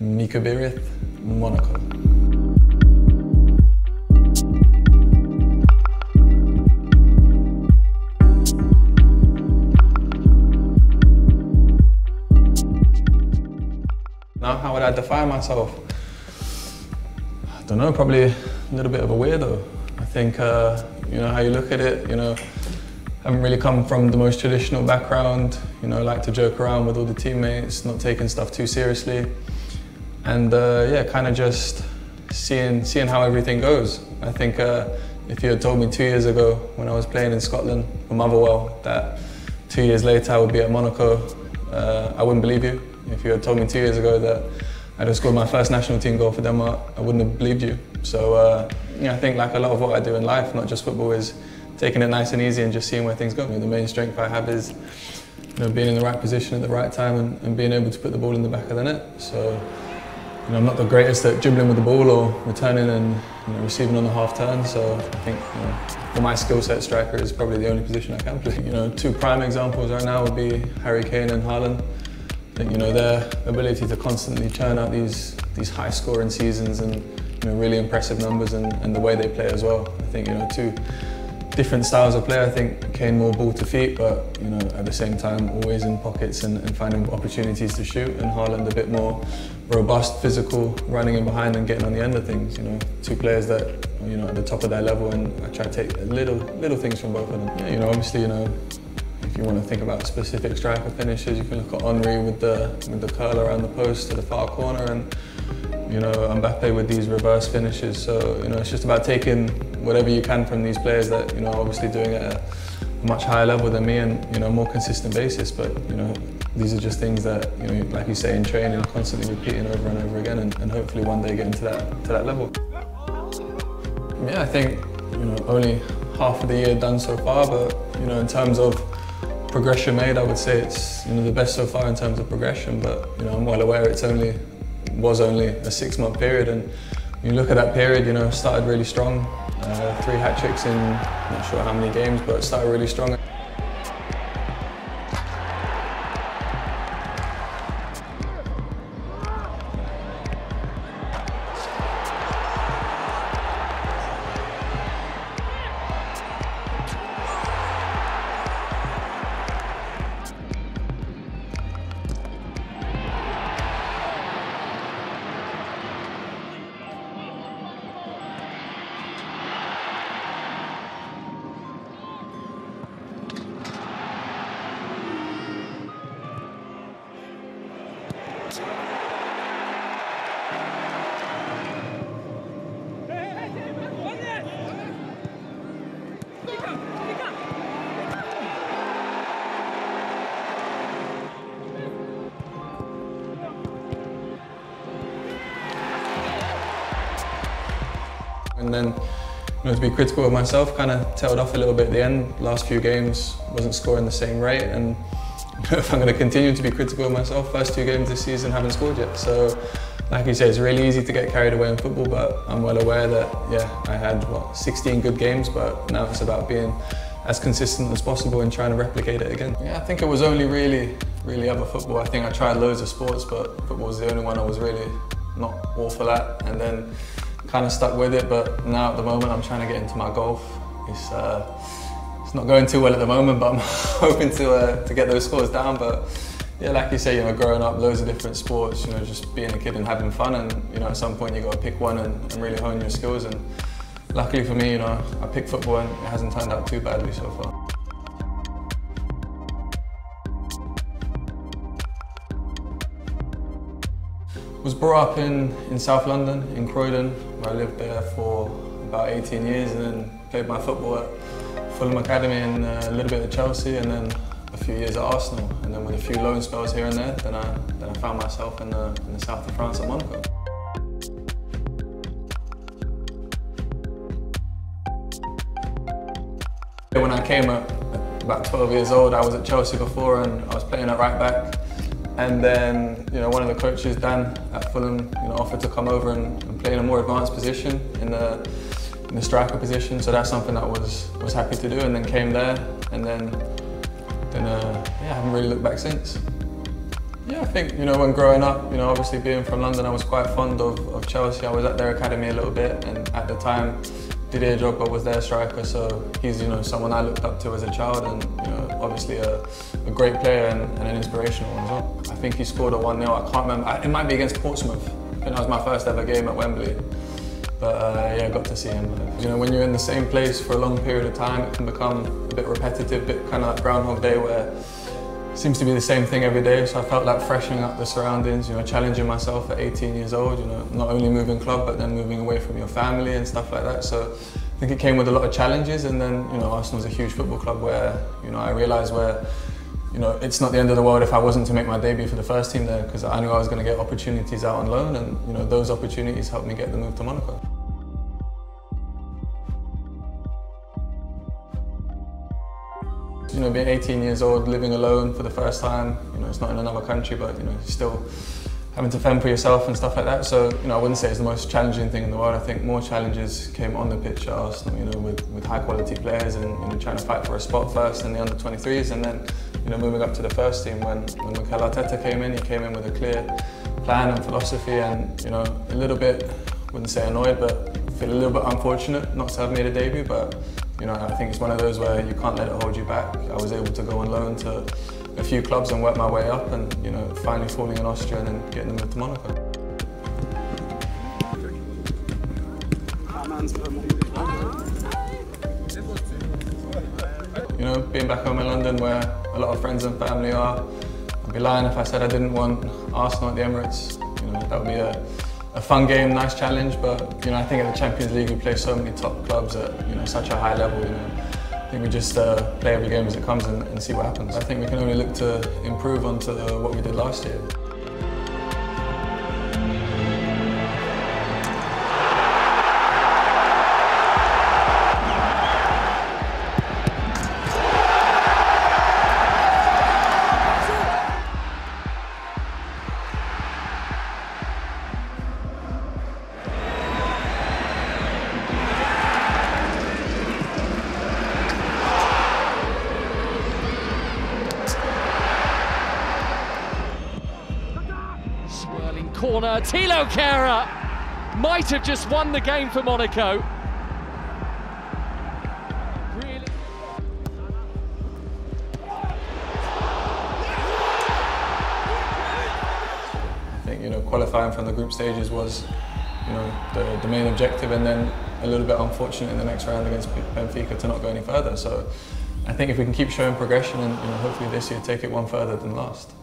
Mika Biereth, Monaco. Now, how would I define myself? I don't know, probably a little bit of a weirdo. I think, you know, how you look at it, you know, haven't really come from the most traditional background, you know, like to joke around with all the teammates, not taking stuff too seriously. And yeah, kind of just seeing how everything goes. I think if you had told me 2 years ago when I was playing in Scotland for Motherwell that 2 years later I would be at Monaco, I wouldn't believe you. If you had told me 2 years ago that I'd have scored my first national team goal for Denmark, I wouldn't have believed you. So yeah, I think like a lot of what I do in life, not just football, is taking it nice and easy and just seeing where things go. You know, the main strength I have is, you know, being in the right position at the right time and being able to put the ball in the back of the net. So, you know, I'm not the greatest at dribbling with the ball or returning and, you know, receiving on the half turn. So I think, you know, for my skill set, striker is probably the only position I can play. You know, two prime examples right now would be Harry Kane and Haaland. I think, you know, their ability to constantly churn out these high scoring seasons and, you know, really impressive numbers and the way they play as well. I think, you know, two different styles of play. I think Kane more ball to feet, but, you know, at the same time always in pockets and finding opportunities to shoot, and Haaland a bit more robust, physical, running in behind and getting on the end of things. You know, two players that are, you know, at the top of their level, and I try to take little things from both of them. Yeah, you know, obviously, you know, if you want to think about specific striker finishes, you can look at Henry with the curl around the post to the far corner, and, you know, Mbappé with these reverse finishes. So, you know, it's just about taking whatever you can from these players that, you know, obviously doing it at a much higher level than me and, you know, more consistent basis. But, you know, these are just things that, you know, like you say, in training, constantly repeating over and over again, and hopefully one day getting to that level. Yeah, I think, you know, only half of the year done so far, but, you know, in terms of progression made, I would say it's, you know, the best so far in terms of progression. But, you know, I'm well aware it was only a 6-month period, and you look at that period, you know, started really strong. 3 hat-tricks in not sure how many games, but it started really strong. And then, you know, to be critical of myself, kind of tailed off a little bit at the end. Last few games, wasn't scoring the same rate, and if I'm going to continue to be critical of myself, first 2 games this season haven't scored yet. So, like you say, it's really easy to get carried away in football, but I'm well aware that, yeah, I had, what, 16 good games, but now it's about being as consistent as possible and trying to replicate it again. Yeah, I think it was only really ever football. I think I tried loads of sports, but football was the only one I was really not awful at, and then kind of stuck with it. But now at the moment I'm trying to get into my golf. It's not going too well at the moment, but I'm hoping to get those scores down. But yeah, like you say, you know, growing up, loads of different sports, you know, just being a kid and having fun, and, you know, at some point you got to pick one and really hone your skills. And luckily for me, you know, I picked football and it hasn't turned out too badly so far. I was brought up in South London, in Croydon, where I lived there for about 18 years, and then played my football at Fulham Academy and a little bit at Chelsea, and then a few years at Arsenal, and then with a few loan spells here and there, then I found myself in the south of France at Monaco. When I came at about 12 years old, I was at Chelsea before, and I was playing at right back. And then, you know, one of the coaches, Dan, at Fulham, you know, offered to come over and play in a more advanced position in the striker position. So that's something that I was happy to do, and then came there, and then yeah, I haven't really looked back since. Yeah, I think, you know, when growing up, you know, obviously being from London, I was quite fond of Chelsea. I was at their academy a little bit, and at the time, Didier Drogba was their striker, so he's, you know, someone I looked up to as a child, and, you know, obviously a great player and an inspirational one as well. I think he scored a 1-0, I can't remember, it might be against Portsmouth. I think that was my first ever game at Wembley. But yeah, I got to see him live. You know, when you're in the same place for a long period of time, it can become a bit repetitive, a bit kind of like Groundhog Day, where it seems to be the same thing every day. So I felt like freshening up the surroundings, you know, challenging myself at 18 years old, you know, not only moving club, but then moving away from your family and stuff like that. So I think it came with a lot of challenges, and then, you know, Arsenal's a huge football club where, you know, I realised where, you know, it's not the end of the world if I wasn't to make my debut for the first team there, because I knew I was going to get opportunities out on loan, and, you know, those opportunities helped me get the move to Monaco. You know, being 18 years old, living alone for the first time, you know, it's not in another country, but, you know, still having to fend for yourself and stuff like that. So, you know, I wouldn't say it's the most challenging thing in the world. I think more challenges came on the pitch at Arsenal, you know, with high quality players and, you know, trying to fight for a spot first in the under-23s, and then, you know, moving up to the first team when Mikel Arteta came in. He came in with a clear plan and philosophy, and, you know, a little bit, I wouldn't say annoyed, but feel a little bit unfortunate not to have made a debut, but, you know, I think it's one of those where you can't let it hold you back. I was able to go on loan to a few clubs and work my way up, and, you know, finally falling in Austria and then getting the move to Monaco. You know, being back home in London where a lot of friends and family are, I'd be lying if I said I didn't want Arsenal at the Emirates. You know, that would be a fun game, nice challenge, but, you know, I think at the Champions League we play so many top clubs at, you know, such a high level, you know. I think we just play every game as it comes and see what happens. I think we can only look to improve onto what we did last year. Corner, Thilo Kehrer might have just won the game for Monaco. Really? I think, you know, qualifying from the group stages was, you know, the main objective, and then a little bit unfortunate in the next round against Benfica to not go any further. So I think if we can keep showing progression and, you know, hopefully this year take it one further than last.